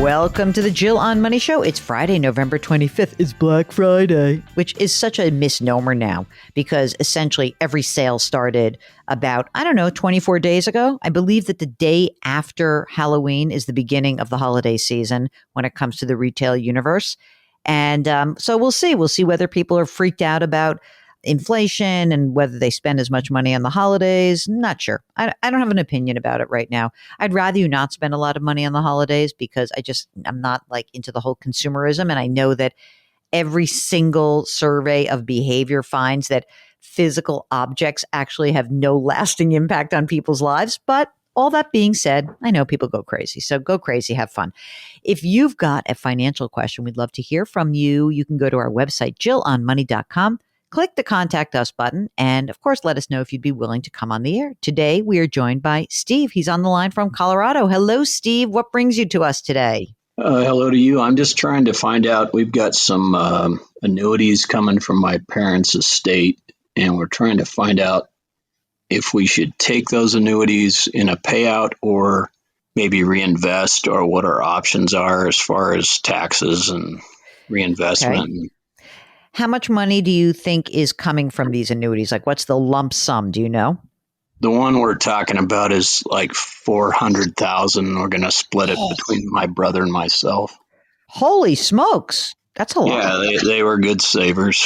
Welcome to the Jill on Money Show. It's Friday, November 25th. It's Black Friday, which is such a misnomer now because essentially every sale started about, 24 days ago. I believe that the day after Halloween is the beginning of the holiday season when it comes to the retail universe. And so we'll see. We'll see whether people are freaked out about inflation and whether they spend as much money on the holidays. Not sure. I don't have an opinion about it right now. I'd rather you not spend a lot of money on the holidays because I'm not like into the whole consumerism. And I know that every single survey of behavior finds that physical objects actually have no lasting impact on people's lives. But all that being said, I know people go crazy. So go crazy, have fun. If you've got a financial question, we'd love to hear from you. You can go to our website, jillonmoney.com. Click the Contact Us button, and of course, let us know if you'd be willing to come on the air. Today, we are joined by Steve. He's on the line from Colorado. Hello, Steve. What brings you to us today? Hello to you. I'm just trying to find out. We've got some annuities coming from my parents' estate, and we're trying to find out if we should take those annuities in a payout or maybe reinvest, or what our options are as far as taxes and reinvestment. Okay. How much money do you think is coming from these annuities? Like, what's the lump sum? Do you know? The one we're talking about is like $400,000. We're going to split it between my brother and myself. Holy smokes. That's a lot. Yeah, they were good savers.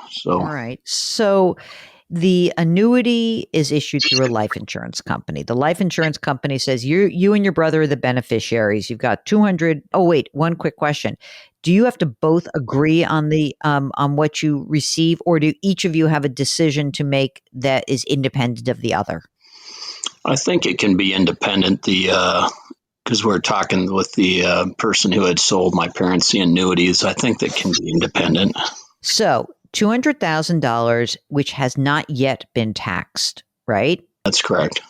So. All right. So the annuity is issued through a life insurance company. The life insurance company says you and your brother are the beneficiaries. You've got 200. Oh, wait, one quick question. Do you have to both agree on the on what you receive, or do each of you have a decision to make that is independent of the other? I think it can be independent. Because we're talking with the person who had sold my parents the annuities. I think that can be independent. So $200,000, which has not yet been taxed, right? That's correct.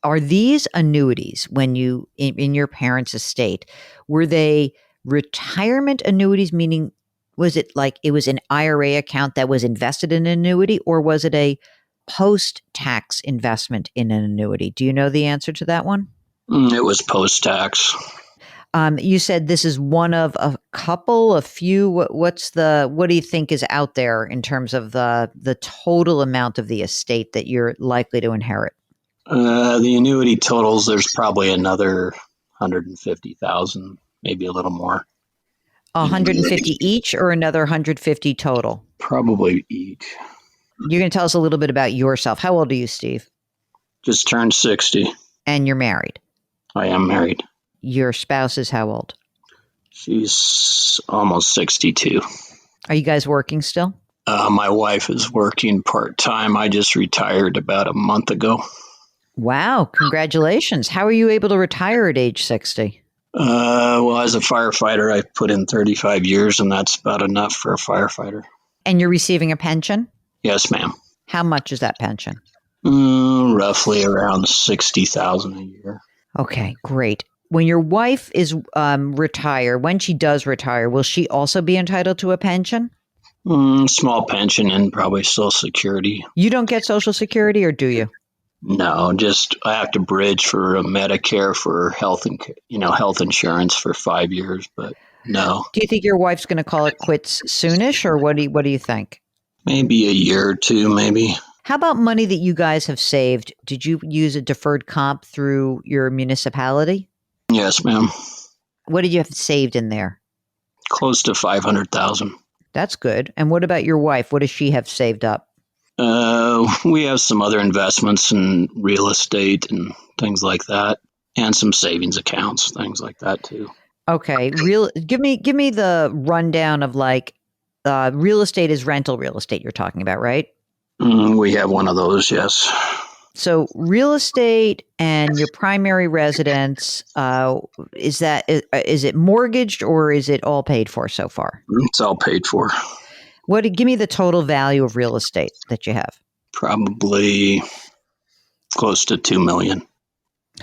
Are these annuities, when you in your parents' estate, were they retirement annuities, meaning was it like it was an IRA account that was invested in an annuity, or was it a post-tax investment in an annuity? Do you know the answer to that one? It was post-tax. You said this is one of a couple, a few. What do you think is out there in terms of the total amount of the estate that you're likely to inherit? The annuity totals, there's probably another 150,000. Maybe a little more. 150 each or another 150 total? Probably each. You're going to tell us a little bit about yourself. How old are you, Steve? Just turned 60. And you're married? I am married. Your spouse is how old? She's almost 62. Are you guys working still? My wife is working part-time. I just retired about a month ago. Wow. Congratulations. How are you able to retire at age 60? Well, as a firefighter, I put in 35 years, and that's about enough for a firefighter. And you're receiving a pension? Yes, ma'am. How much is that pension? Roughly around $60,000 a year. Okay, great. When your wife is when she does retire, will she also be entitled to a pension? Small pension and probably Social Security. You don't get Social Security, or do you? No, just I have to bridge for Medicare for health insurance for 5 years, but no. Do you think your wife's going to call it quits soonish, or what do you think? Maybe a year or two, maybe. How about money that you guys have saved? Did you use a deferred comp through your municipality? Yes, ma'am. What did you have saved in there? Close to $500,000. That's good. And what about your wife? What does she have saved up? We have some other investments in real estate and things like that, and some savings accounts, things like that too. Okay, give me the rundown of real estate is rental real estate you're talking about, right? We have one of those, yes. So real estate and your primary residence, is it mortgaged or is it all paid for so far? It's all paid for. Give me the total value of real estate that you have. Probably close to $2 million.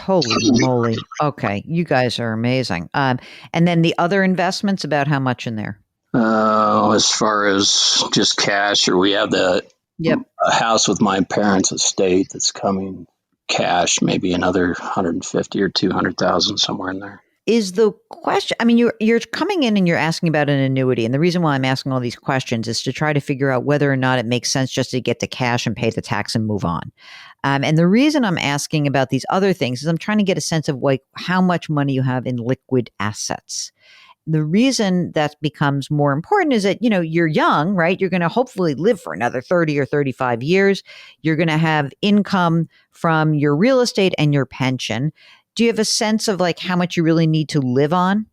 Holy moly. Okay. You guys are amazing. And then the other investments, about how much in there? As far as just cash, or we have a house with my parents' estate that's coming cash, maybe another 150 or 200,000 somewhere in there. is the question. I mean, you're coming in and you're asking about an annuity, and the reason why I'm asking all these questions is to try to figure out whether or not it makes sense just to get the cash and pay the tax and move on. And the reason I'm asking about these other things is I'm trying to get a sense of like how much money you have in liquid assets. The reason that becomes more important is that, you're young, right? You're going to hopefully live for another 30 or 35 years. You're going to have income from your real estate and your pension. Do you have a sense of like how much you really need to live on?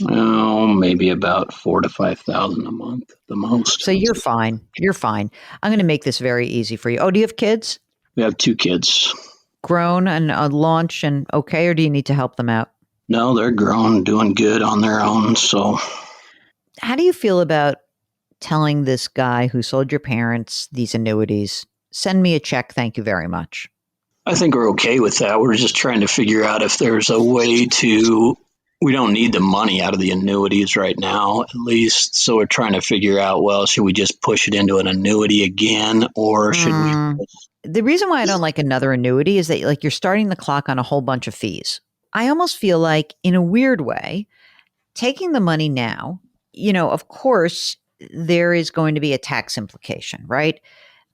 Oh, maybe about 4 to 5 thousand a month, the most. So you're fine. You're fine. I'm going to make this very easy for you. Oh, do you have kids? We have 2 kids. Grown and launch and okay, or do you need to help them out? No, they're grown, doing good on their own. So How do you feel about telling this guy who sold your parents these annuities, send me a check, thank you very much? I think we're okay with that. We're just trying to figure out if there's a way to. We don't need the money out of the annuities right now, at least. So we're trying to figure out, well, should we just push it into an annuity again, or should we? The reason why I don't like another annuity is that like you're starting the clock on a whole bunch of fees. I almost feel like in a weird way, taking the money now, of course, there is going to be a tax implication, right?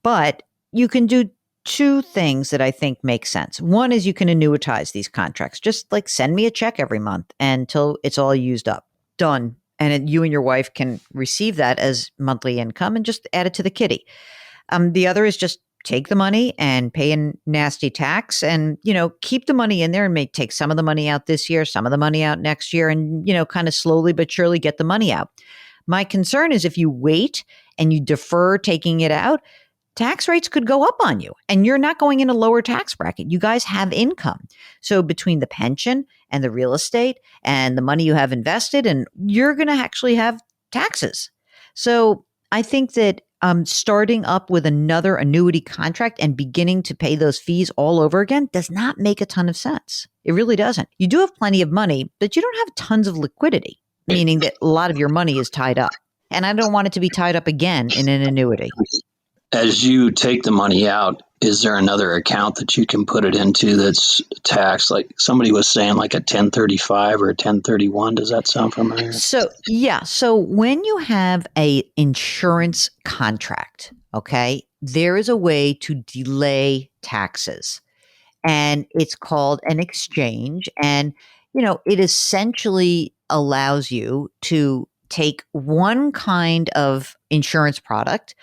But you can do two things that I think make sense. One is you can annuitize these contracts. Just like send me a check every month until it's all used up. Done. And you and your wife can receive that as monthly income and just add it to the kitty. The other is just take the money and pay a nasty tax and, keep the money in there and may take some of the money out this year, some of the money out next year and, kind of slowly but surely get the money out. My concern is if you wait and you defer taking it out, tax rates could go up on you and you're not going in a lower tax bracket. You guys have income. So between the pension and the real estate and the money you have invested, and you're going to actually have taxes. So I think that starting up with another annuity contract and beginning to pay those fees all over again does not make a ton of sense. It really doesn't. You do have plenty of money, but you don't have tons of liquidity, meaning that a lot of your money is tied up. And I don't want it to be tied up again in an annuity. As you take the money out, is there another account that you can put it into that's taxed? Like somebody was saying, like a 1035 or a 1031. Does that sound familiar? So, yeah. So when you have a insurance contract, okay, there is a way to delay taxes and it's called an exchange. And, it essentially allows you to take one kind of insurance product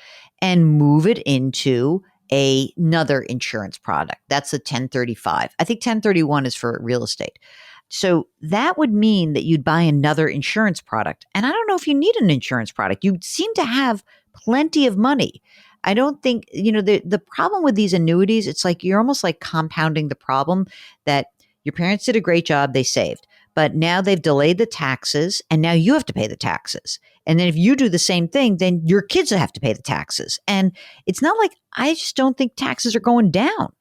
and move it into another insurance product. That's a 1035. I think 1031 is for real estate. So that would mean that you'd buy another insurance product. And I don't know if you need an insurance product. You seem to have plenty of money. I don't think, the problem with these annuities, it's like you're almost like compounding the problem that your parents did a great job, they saved. But now they've delayed the taxes and now you have to pay the taxes. And then if you do the same thing, then your kids have to pay the taxes. And it's not like, I just don't think taxes are going down.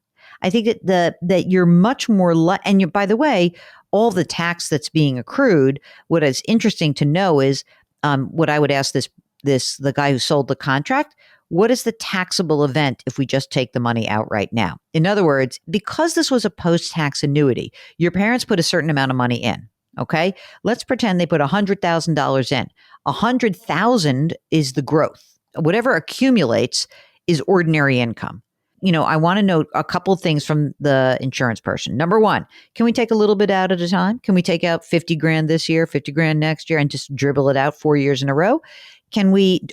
I think that you're much more, and by the way, all the tax that's being accrued, what is interesting to know is what I would ask the guy who sold the contract, what is the taxable event if we just take the money out right now? In other words, because this was a post-tax annuity, your parents put a certain amount of money in. Okay, let's pretend they put $100,000 in. 100,000 is the growth. Whatever accumulates is ordinary income. I want to know a couple of things from the insurance person. Number one, can we take a little bit out at a time? Can we take out 50 grand this year, 50 grand next year, and just dribble it out 4 years in a row?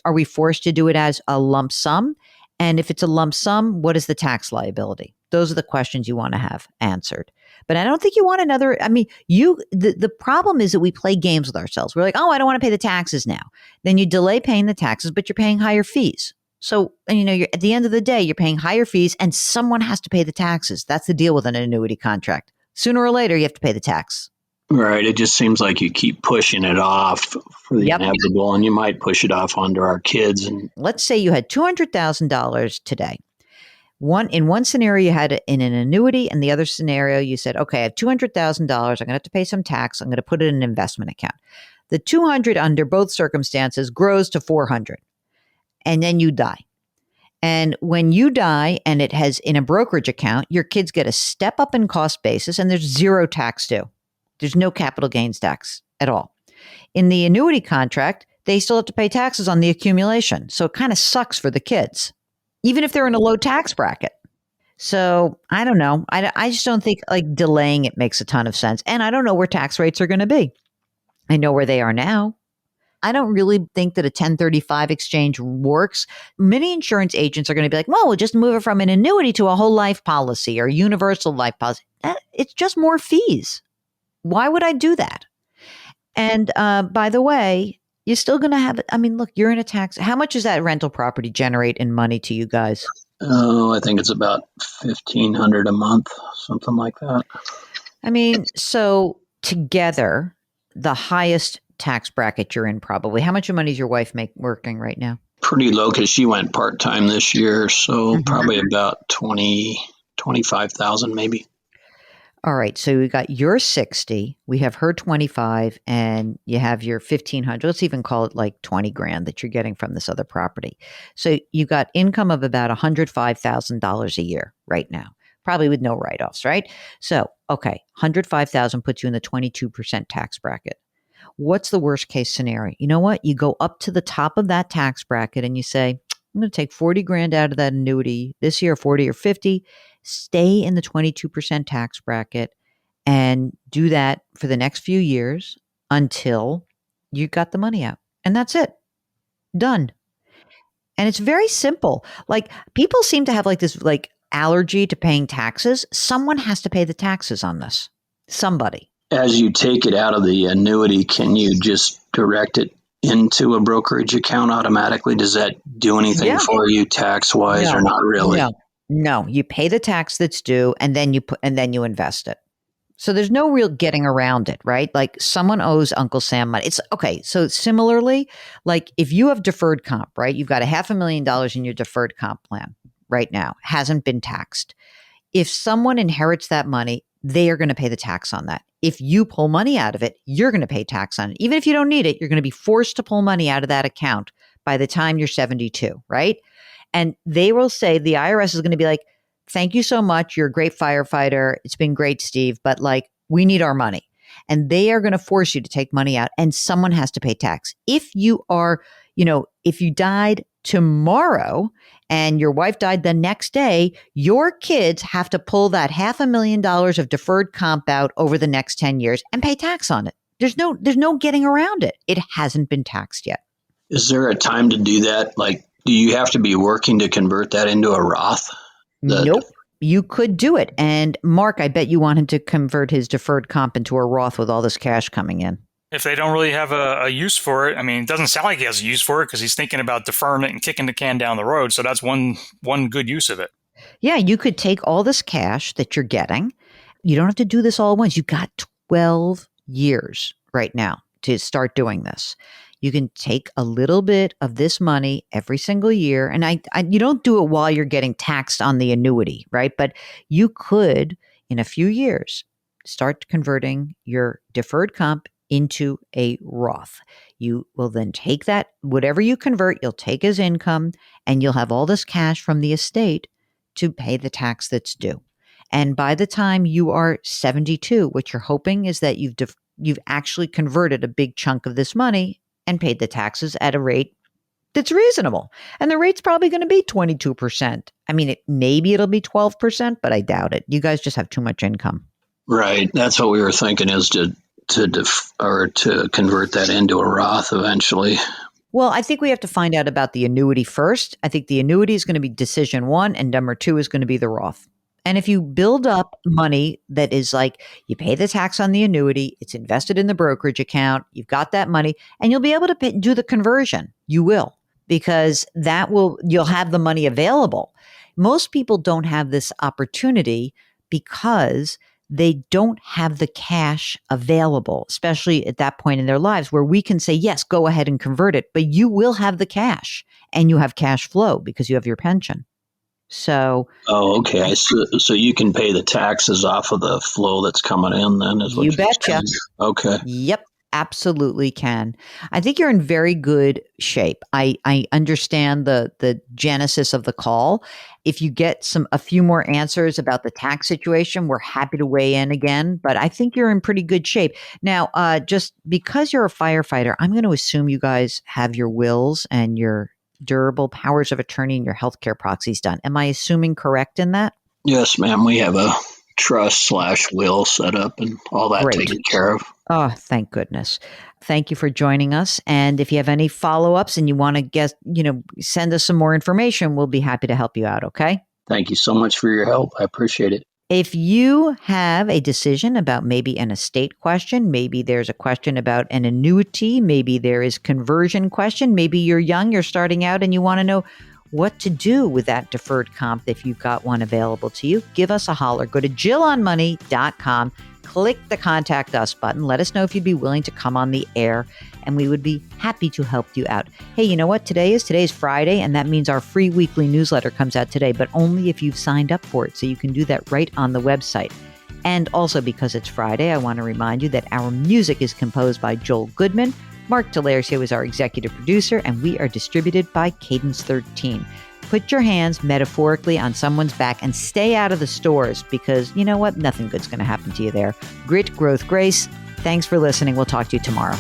Are we forced to do it as a lump sum? And if it's a lump sum, what is the tax liability? Those are the questions you want to have answered. But I don't think you want another. I mean, the problem is that we play games with ourselves. We're like, oh, I don't want to pay the taxes now. Then you delay paying the taxes, but you're paying higher fees. So, you're at the end of the day, you're paying higher fees and someone has to pay the taxes. That's the deal with an annuity contract. Sooner or later, you have to pay the tax. Right. It just seems like you keep pushing it off for the inevitable, and you might push it off onto our kids. And let's say you had $200,000 today. In one scenario, you had it in an annuity, and the other scenario, you said, okay, I have $200,000. I'm going to have to pay some tax. I'm going to put it in an investment account. The 200 under both circumstances grows to 400, and then you die. And when you die and it has in a brokerage account, your kids get a step up in cost basis and there's zero tax due. There's no capital gains tax at all. In the annuity contract, they still have to pay taxes on the accumulation. So it kind of sucks for the kids, even if they're in a low tax bracket. So I don't know. I just don't think like delaying it makes a ton of sense. And I don't know where tax rates are going to be. I know where they are now. I don't really think that a 1035 exchange works. Many insurance agents are going to be like, well, we'll just move it from an annuity to a whole life policy or universal life policy. It's just more fees. Why would I do that? And by the way, you're still going to have, I mean, look, you're in a tax. How much does that rental property generate in money to you guys? Oh, I think it's about $1,500 a month, something like that. I mean, so together, the highest tax bracket you're in probably. How much money is your wife working right now? Pretty low because she went part-time this year, so probably about 25,000 maybe. All right, so we got your 60, we have her 25, and you have your 1,500. Let's even call it like 20 grand that you're getting from this other property. So you got income of about $105,000 a year right now, probably with no write-offs, right? So, okay, 105,000 puts you in the 22% tax bracket. What's the worst case scenario? You know what? You go up to the top of that tax bracket and you say, I'm going to take 40 grand out of that annuity this year, 40 or 50, stay in the 22% tax bracket and do that for the next few years until you got the money out. And that's it. Done. And it's very simple. Like people seem to have like this like allergy to paying taxes. Someone has to pay the taxes on this. Somebody. As you take it out of the annuity, can you just direct it into a brokerage account automatically? Does that do anything for you tax-wise or not really? No. You pay the tax that's due and then you invest it. So there's no real getting around it, right? Like someone owes Uncle Sam money. It's okay. So similarly, like if you have deferred comp, right? You've got $500,000 in your deferred comp plan right now, hasn't been taxed. If someone inherits that money, they are going to pay the tax on that. If you pull money out of it, you're going to pay tax on it. Even if you don't need it, you're going to be forced to pull money out of that account by the time you're 72, right? And they will say, the IRS is going to be like, thank you so much. You're a great firefighter. It's been great, Steve, but like, we need our money. And they are going to force you to take money out and someone has to pay tax. If you are, if you died tomorrow and your wife died the next day, your kids have to pull that $500,000 of deferred comp out over the next 10 years and pay tax on it. There's no getting around it. It hasn't been taxed yet. Is there a time to do that? Like, do you have to be working to convert that into a Roth? Nope. You could do it. And Mark, I bet you want him to convert his deferred comp into a Roth with all this cash coming in. If they don't really have a use for it, I mean, it doesn't sound like he has a use for it because he's thinking about deferring it and kicking the can down the road. So that's one good use of it. Yeah, you could take all this cash that you're getting. You don't have to do this all at once. You've got 12 years right now to start doing this. You can take a little bit of this money every single year. And you don't do it while you're getting taxed on the annuity, right? But you could, in a few years, start converting your deferred comp into a Roth. You will then take that, whatever you convert, you'll take as income and you'll have all this cash from the estate to pay the tax that's due. And by the time you are 72, what you're hoping is that you've actually converted a big chunk of this money and paid the taxes at a rate that's reasonable. And the rate's probably going to be 22%. I mean, maybe it'll be 12%, but I doubt it. You guys just have too much income. Right. That's what we were thinking is to convert that into a Roth eventually. Well, I think we have to find out about the annuity first. I think the annuity is going to be decision one, and number two is going to be the Roth. And if you build up money that is like you pay the tax on the annuity, it's invested in the brokerage account, you've got that money, and you'll be able to do the conversion. You will, because you'll have the money available. Most people don't have this opportunity because they don't have the cash available, especially at that point in their lives where we can say, yes, go ahead and convert it, but you will have the cash and you have cash flow because you have your pension. So, okay. So you can pay the taxes off of the flow that's coming in then, is what you betcha. Okay. Yep, absolutely can. I think you're in very good shape. I understand the genesis of the call. If you get a few more answers about the tax situation, we're happy to weigh in again. But I think you're in pretty good shape. Now, just because you're a firefighter, I'm going to assume you guys have your wills and your durable powers of attorney and your healthcare proxies done. Am I assuming correct in that? Yes, ma'am. We have a trust/will set up and all that Great. taken care of. Oh, thank goodness. Thank you for joining us. And if you have any follow-ups and you want to send us some more information, we'll be happy to help you out. Okay. Thank you so much for your help. I appreciate it. If you have a decision about maybe an estate question, maybe there's a question about an annuity, maybe there is conversion question, maybe you're young, you're starting out and you want to know what to do with that deferred comp if you've got one available to you, give us a holler. Go to jillonmoney.com, click the contact us button. Let us know if you'd be willing to come on the air, and we would be happy to help you out. Hey, you know what today is? Today's Friday, and that means our free weekly newsletter comes out today, but only if you've signed up for it. So you can do that right on the website. And also because it's Friday, I want to remind you that our music is composed by Joel Goodman. Mark Delarcio is our executive producer, and we are distributed by Cadence 13. Put your hands metaphorically on someone's back and stay out of the stores because you know what? Nothing good's going to happen to you there. Grit, growth, grace. Thanks for listening. We'll talk to you tomorrow.